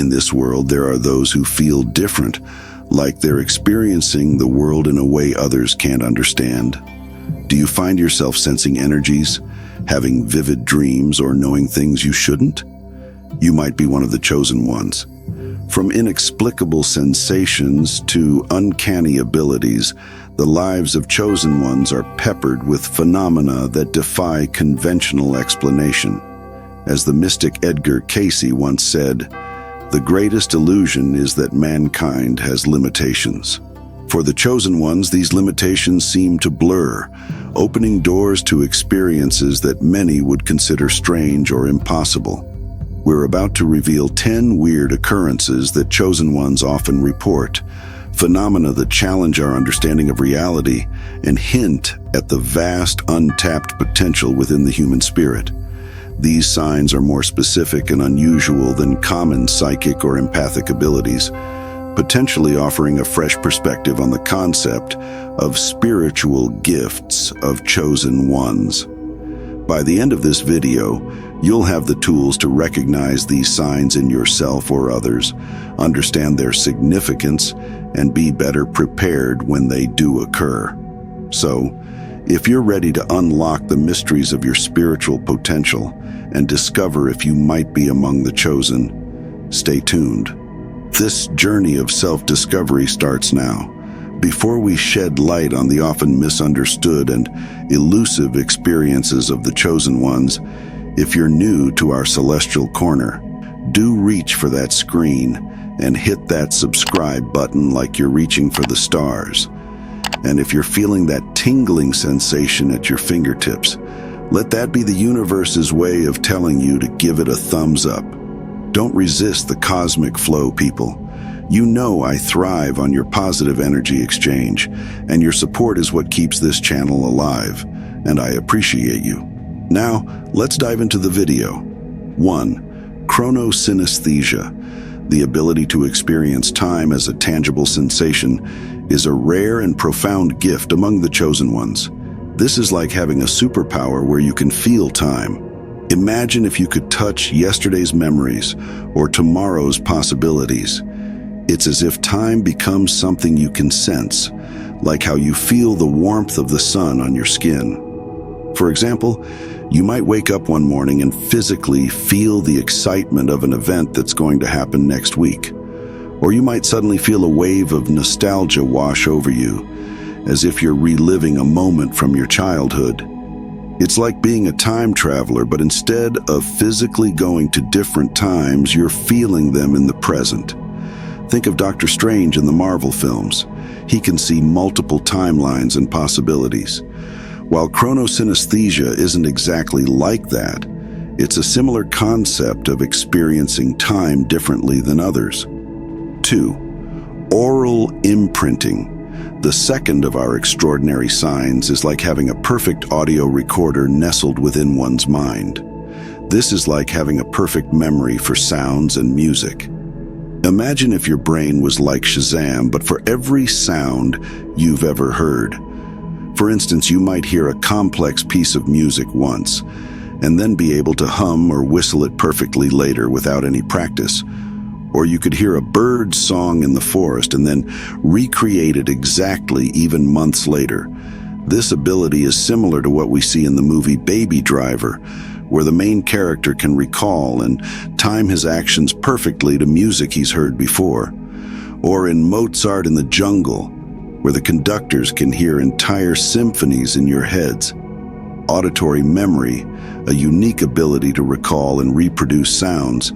In this world, there are those who feel different, like they're experiencing the world in a way others can't understand. Do you find yourself sensing energies, having vivid dreams, or knowing things you shouldn't? You might be one of the chosen ones. From inexplicable sensations to uncanny abilities, the lives of chosen ones are peppered with phenomena that defy conventional explanation. As the mystic Edgar Cayce once said, "The greatest illusion is that mankind has limitations." For the chosen ones, these limitations seem to blur, opening doors to experiences that many would consider strange or impossible. We're about to reveal 10 weird occurrences that chosen ones often report, phenomena that challenge our understanding of reality and hint at the vast, untapped potential within the human spirit. These signs are more specific and unusual than common psychic or empathic abilities, potentially offering a fresh perspective on the concept of spiritual gifts of chosen ones. By the end of this video, you'll have the tools to recognize these signs in yourself or others, understand their significance, and be better prepared when they do occur. So, if you're ready to unlock the mysteries of your spiritual potential and discover if you might be among the chosen, stay tuned. This journey of self-discovery starts now. Before we shed light on the often misunderstood and elusive experiences of the chosen ones, if you're new to our celestial corner, do reach for that screen and hit that subscribe button like you're reaching for the stars. And if you're feeling that tingling sensation at your fingertips, let that be the universe's way of telling you to give it a thumbs up. Don't resist the cosmic flow, people. You know I thrive on your positive energy exchange, and your support is what keeps this channel alive, and I appreciate you. Now, let's dive into the video. 1. Chronesthesia. The ability to experience time as a tangible sensation is a rare and profound gift among the chosen ones. This is like having a superpower where you can feel time. Imagine if you could touch yesterday's memories or tomorrow's possibilities. It's as if time becomes something you can sense, like how you feel the warmth of the sun on your skin. For example, you might wake up one morning and physically feel the excitement of an event that's going to happen next week. Or you might suddenly feel a wave of nostalgia wash over you, as if you're reliving a moment from your childhood. It's like being a time traveler, but instead of physically going to different times, you're feeling them in the present. Think of Dr. Strange in the Marvel films. He can see multiple timelines and possibilities. While chronosynesthesia isn't exactly like that, it's a similar concept of experiencing time differently than others. 2. Oral imprinting. The second of our extraordinary signs is like having a perfect audio recorder nestled within one's mind. This is like having a perfect memory for sounds and music. Imagine if your brain was like Shazam, but for every sound you've ever heard. For instance, you might hear a complex piece of music once, and then be able to hum or whistle it perfectly later without any practice. Or you could hear a bird song in the forest and then recreate it exactly even months later. This ability is similar to what we see in the movie Baby Driver, where the main character can recall and time his actions perfectly to music he's heard before. Or in Mozart in the Jungle, where the conductors can hear entire symphonies in your heads. Auditory memory, a unique ability to recall and reproduce sounds,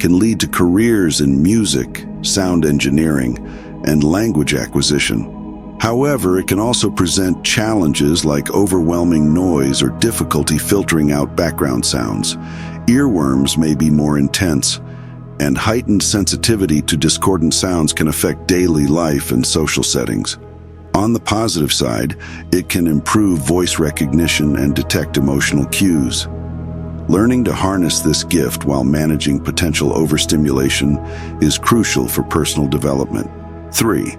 can lead to careers in music, sound engineering, and language acquisition. However, it can also present challenges like overwhelming noise or difficulty filtering out background sounds. Earworms may be more intense, and heightened sensitivity to discordant sounds can affect daily life and social settings. On the positive side, it can improve voice recognition and detect emotional cues. Learning to harness this gift while managing potential overstimulation is crucial for personal development. 3.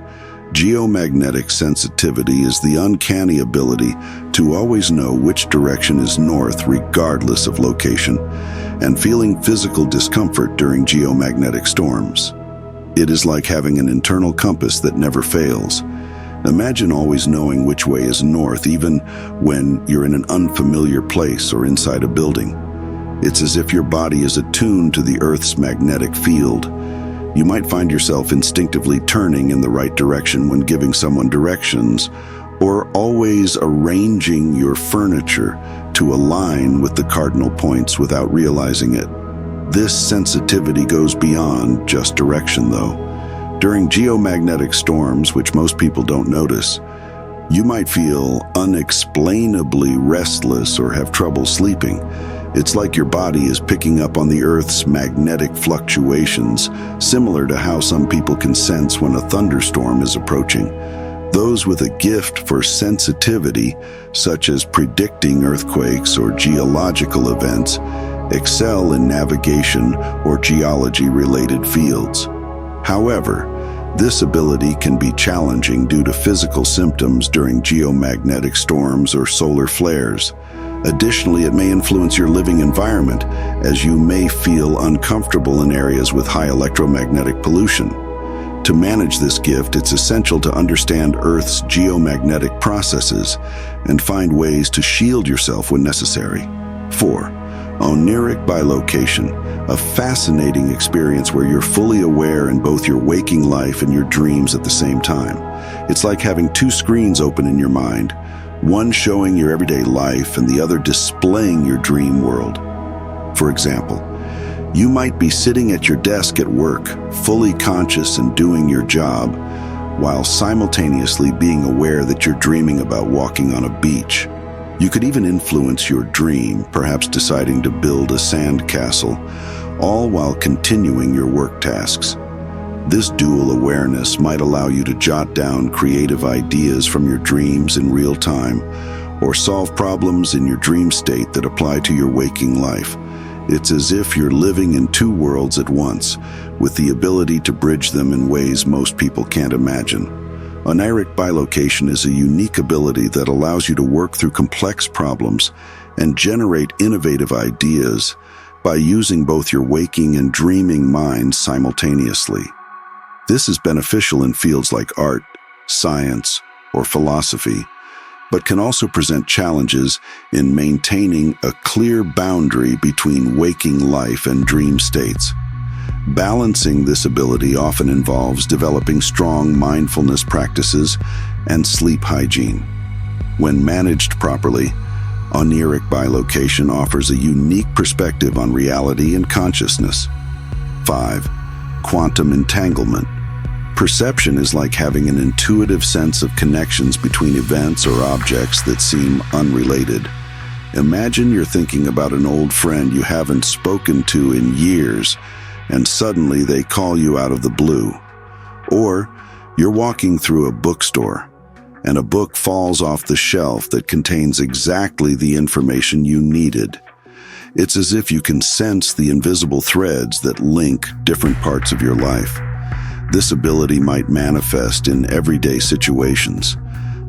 Geomagnetic sensitivity is the uncanny ability to always know which direction is north regardless of location. and feeling physical discomfort during geomagnetic storms. It is like having an internal compass that never fails. Imagine always knowing which way is north, even when you're in an unfamiliar place or inside a building. It's as if your body is attuned to the Earth's magnetic field. You might find yourself instinctively turning in the right direction when giving someone directions, or always arranging your furniture to align with the cardinal points without realizing it. This sensitivity goes beyond just direction, though. During geomagnetic storms, which most people don't notice, you might feel unexplainably restless or have trouble sleeping. It's like your body is picking up on the Earth's magnetic fluctuations, similar to how some people can sense when a thunderstorm is approaching. Those with a gift for sensitivity, such as predicting earthquakes or geological events, excel in navigation or geology-related fields. However, this ability can be challenging due to physical symptoms during geomagnetic storms or solar flares. Additionally, it may influence your living environment, as you may feel uncomfortable in areas with high electromagnetic pollution. To manage this gift, it's essential to understand Earth's geomagnetic processes and find ways to shield yourself when necessary. 4. Oneiric bilocation, a fascinating experience where you're fully aware in both your waking life and your dreams at the same time. It's like having two screens open in your mind, one showing your everyday life and the other displaying your dream world. For example, you might be sitting at your desk at work, fully conscious and doing your job, while simultaneously being aware that you're dreaming about walking on a beach. You could even influence your dream, perhaps deciding to build a sand castle, all while continuing your work tasks. This dual awareness might allow you to jot down creative ideas from your dreams in real time, or solve problems in your dream state that apply to your waking life. It's as if you're living in two worlds at once, with the ability to bridge them in ways most people can't imagine. Oneiric bilocation is a unique ability that allows you to work through complex problems and generate innovative ideas by using both your waking and dreaming minds simultaneously. This is beneficial in fields like art, science, or philosophy, but can also present challenges in maintaining a clear boundary between waking life and dream states. Balancing this ability often involves developing strong mindfulness practices and sleep hygiene. When managed properly, Oneiric bilocation offers a unique perspective on reality and consciousness. 5. Quantum entanglement. Perception is like having an intuitive sense of connections between events or objects that seem unrelated. Imagine you're thinking about an old friend you haven't spoken to in years, and suddenly they call you out of the blue. Or you're walking through a bookstore, and a book falls off the shelf that contains exactly the information you needed. It's as if you can sense the invisible threads that link different parts of your life. This ability might manifest in everyday situations,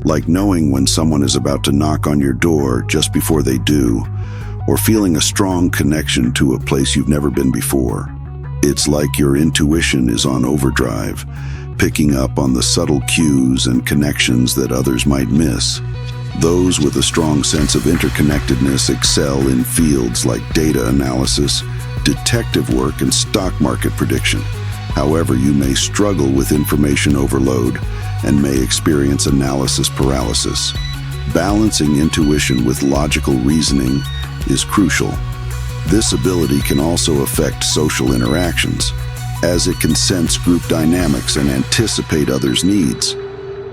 like knowing when someone is about to knock on your door just before they do, or feeling a strong connection to a place you've never been before. It's like your intuition is on overdrive, picking up on the subtle cues and connections that others might miss. Those with a strong sense of interconnectedness excel in fields like data analysis, detective work, and stock market prediction. However, you may struggle with information overload and may experience analysis paralysis. Balancing intuition with logical reasoning is crucial. This ability can also affect social interactions, as it can sense group dynamics and anticipate others' needs.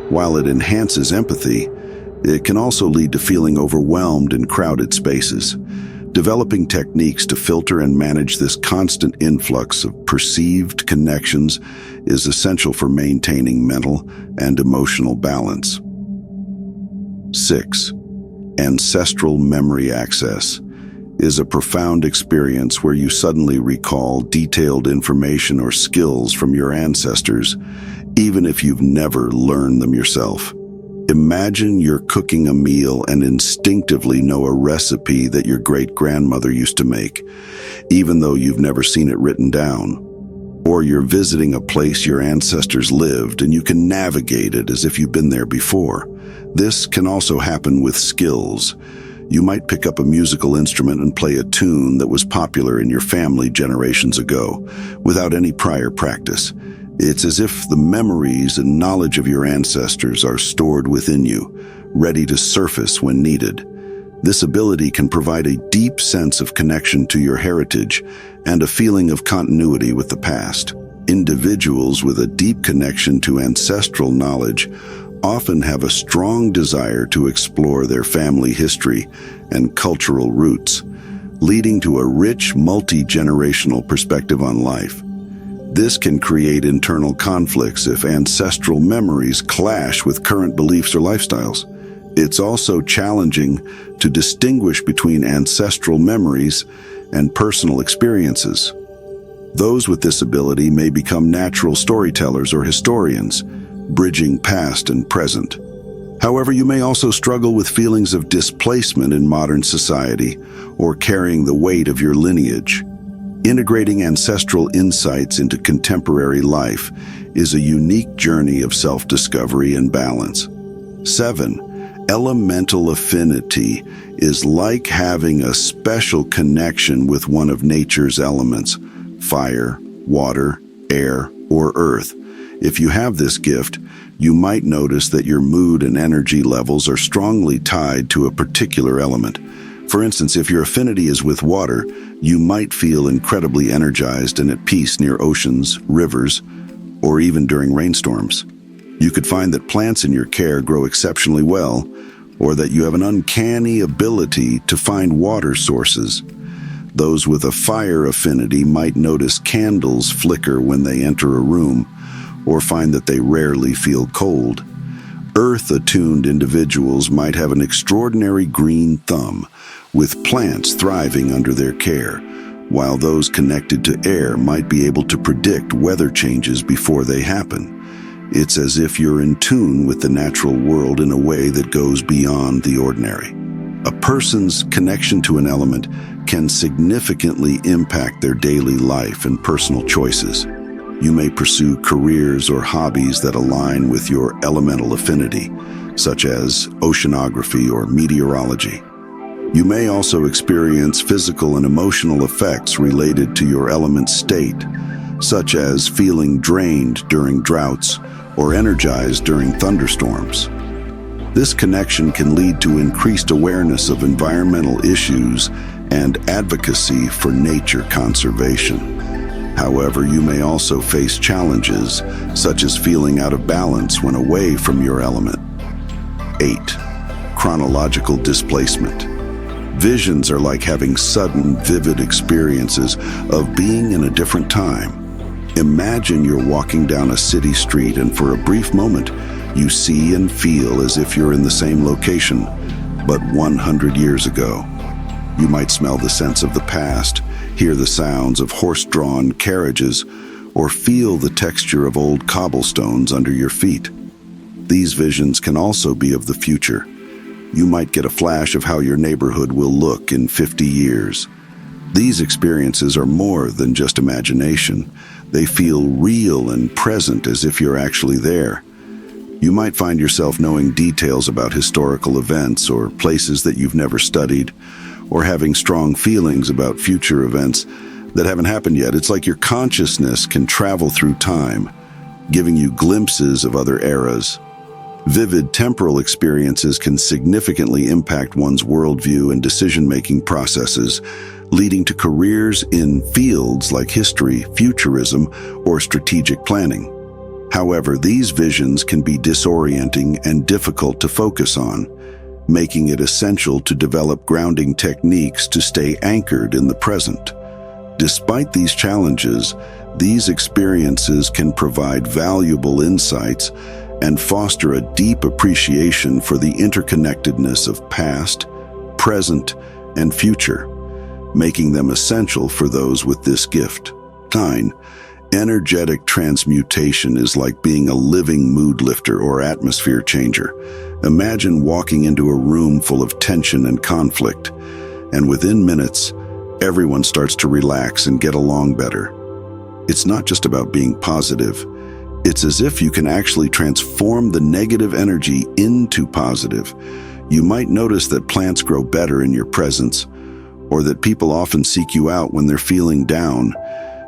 While it enhances empathy, it can also lead to feeling overwhelmed in crowded spaces. Developing techniques to filter and manage this constant influx of perceived connections is essential for maintaining mental and emotional balance. 6. Ancestral memory access is a profound experience where you suddenly recall detailed information or skills from your ancestors, even if you've never learned them yourself. Imagine you're cooking a meal and instinctively know a recipe that your great-grandmother used to make, even though you've never seen it written down. Or you're visiting a place your ancestors lived and you can navigate it as if you've been there before. This can also happen with skills. You might pick up a musical instrument and play a tune that was popular in your family generations ago, without any prior practice. It's as if the memories and knowledge of your ancestors are stored within you, ready to surface when needed. This ability can provide a deep sense of connection to your heritage and a feeling of continuity with the past. Individuals with a deep connection to ancestral knowledge often have a strong desire to explore their family history and cultural roots, leading to a rich, multi-generational perspective on life. This can create internal conflicts if ancestral memories clash with current beliefs or lifestyles. It's also challenging to distinguish between ancestral memories and personal experiences. Those with this ability may become natural storytellers or historians, bridging past and present. However, you may also struggle with feelings of displacement in modern society or carrying the weight of your lineage. Integrating ancestral insights into contemporary life is a unique journey of self-discovery and balance. 7. Elemental affinity is like having a special connection with one of nature's elements: fire, water, air, or earth. If you have this gift, you might notice that your mood and energy levels are strongly tied to a particular element. For instance, if your affinity is with water, you might feel incredibly energized and at peace near oceans, rivers, or even during rainstorms. You could find that plants in your care grow exceptionally well, or that you have an uncanny ability to find water sources. Those with a fire affinity might notice candles flicker when they enter a room, or find that they rarely feel cold. Earth-attuned individuals might have an extraordinary green thumb, with plants thriving under their care, while those connected to air might be able to predict weather changes before they happen. It's as if you're in tune with the natural world in a way that goes beyond the ordinary. A person's connection to an element can significantly impact their daily life and personal choices. You may pursue careers or hobbies that align with your elemental affinity, such as oceanography or meteorology. You may also experience physical and emotional effects related to your element state, such as feeling drained during droughts or energized during thunderstorms. This connection can lead to increased awareness of environmental issues and advocacy for nature conservation. However, you may also face challenges, such as feeling out of balance when away from your element. 8. Chronological displacement. Visions are like having sudden, vivid experiences of being in a different time. Imagine you're walking down a city street and for a brief moment, you see and feel as if you're in the same location, but 100 years ago. You might smell the scents of the past, hear the sounds of horse-drawn carriages, or feel the texture of old cobblestones under your feet. These visions can also be of the future. You might get a flash of how your neighborhood will look in 50 years. These experiences are more than just imagination. They feel real and present, as if you're actually there. You might find yourself knowing details about historical events or places that you've never studied, or having strong feelings about future events that haven't happened yet. It's like your consciousness can travel through time, giving you glimpses of other eras. Vivid temporal experiences can significantly impact one's worldview and decision-making processes, leading to careers in fields like history, futurism, or strategic planning. However, these visions can be disorienting and difficult to focus on, making it essential to develop grounding techniques to stay anchored in the present. Despite these challenges, these experiences can provide valuable insights and foster a deep appreciation for the interconnectedness of past, present, and future, making them essential for those with this gift. 9. Energetic transmutation is like being a living mood lifter or atmosphere changer. Imagine walking into a room full of tension and conflict, and within minutes, everyone starts to relax and get along better. It's not just about being positive. It's as if you can actually transform the negative energy into positive. You might notice that plants grow better in your presence, or that people often seek you out when they're feeling down,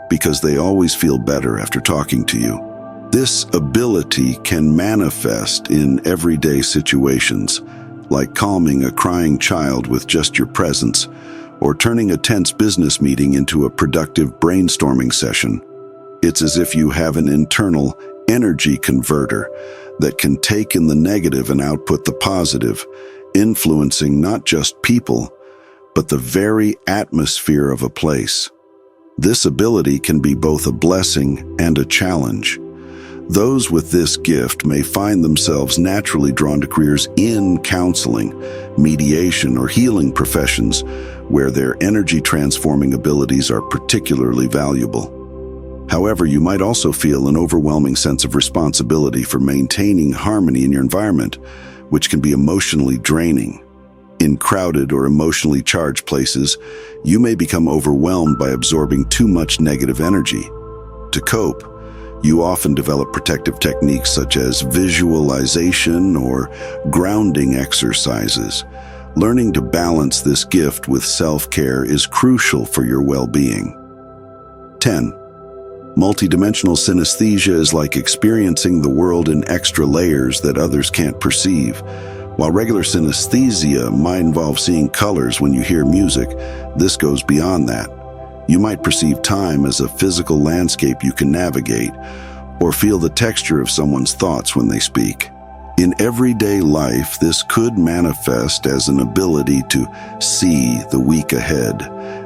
because they always feel better after talking to you. This ability can manifest in everyday situations, like calming a crying child with just your presence, or turning a tense business meeting into a productive brainstorming session. It's as if you have an internal energy converter that can take in the negative and output the positive, influencing not just people, but the very atmosphere of a place. This ability can be both a blessing and a challenge. Those with this gift may find themselves naturally drawn to careers in counseling, mediation, or healing professions where their energy-transforming abilities are particularly valuable. However, you might also feel an overwhelming sense of responsibility for maintaining harmony in your environment, which can be emotionally draining. In crowded or emotionally charged places, you may become overwhelmed by absorbing too much negative energy. To cope, you often develop protective techniques such as visualization or grounding exercises. Learning to balance this gift with self-care is crucial for your well-being. 10. Multidimensional synesthesia is like experiencing the world in extra layers that others can't perceive. While regular synesthesia might involve seeing colors when you hear music, this goes beyond that. You might perceive time as a physical landscape you can navigate, or feel the texture of someone's thoughts when they speak. In everyday life, this could manifest as an ability to see the week ahead,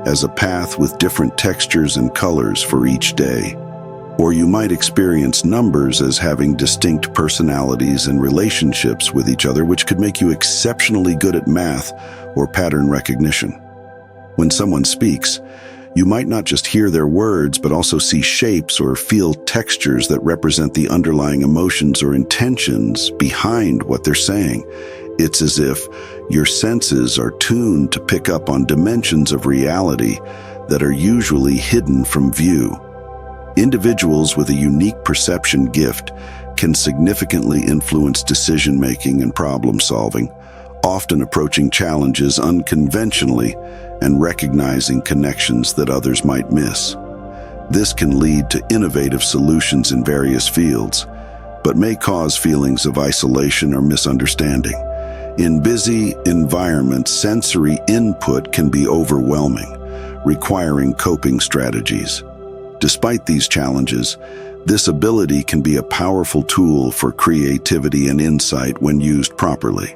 as a path with different textures and colors for each day. Or you might experience numbers as having distinct personalities and relationships with each other, which could make you exceptionally good at math or pattern recognition. When someone speaks, you might not just hear their words, but also see shapes or feel textures that represent the underlying emotions or intentions behind what they're saying. It's as if your senses are tuned to pick up on dimensions of reality that are usually hidden from view. Individuals with a unique perception gift can significantly influence decision-making and problem-solving, often approaching challenges unconventionally and recognizing connections that others might miss. This can lead to innovative solutions in various fields, but may cause feelings of isolation or misunderstanding. In busy environments, sensory input can be overwhelming, requiring coping strategies. Despite these challenges, this ability can be a powerful tool for creativity and insight when used properly.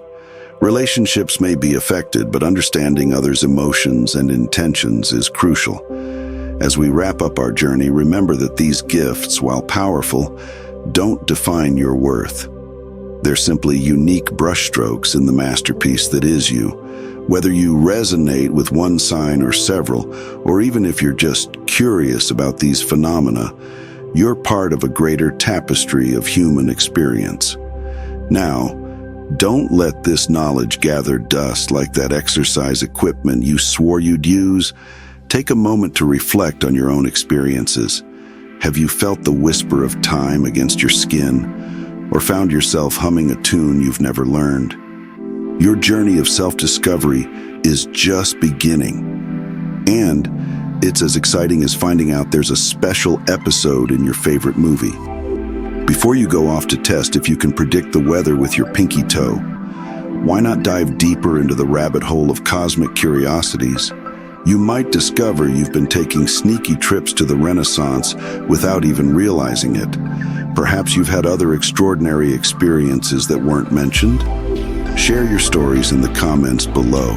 Relationships may be affected, but understanding others' emotions and intentions is crucial. As we wrap up our journey, remember that these gifts, while powerful, don't define your worth. They're simply unique brushstrokes in the masterpiece that is you. Whether you resonate with one sign or several, or even if you're just curious about these phenomena, you're part of a greater tapestry of human experience. Now, don't let this knowledge gather dust like that exercise equipment you swore you'd use. Take a moment to reflect on your own experiences. Have you felt the whisper of time against your skin, or found yourself humming a tune you've never learned? Your journey of self-discovery is just beginning. And it's as exciting as finding out there's a special episode in your favorite movie. Before you go off to test if you can predict the weather with your pinky toe, why not dive deeper into the rabbit hole of cosmic curiosities? You might discover you've been taking sneaky trips to the Renaissance without even realizing it. Perhaps you've had other extraordinary experiences that weren't mentioned. Share your stories in the comments below.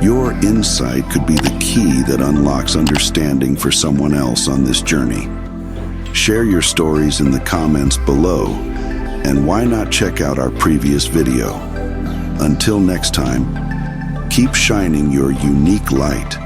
Your insight could be the key that unlocks understanding for someone else on this journey. Share your stories in the comments below, and why not check out our previous video? Until next time, keep shining your unique light.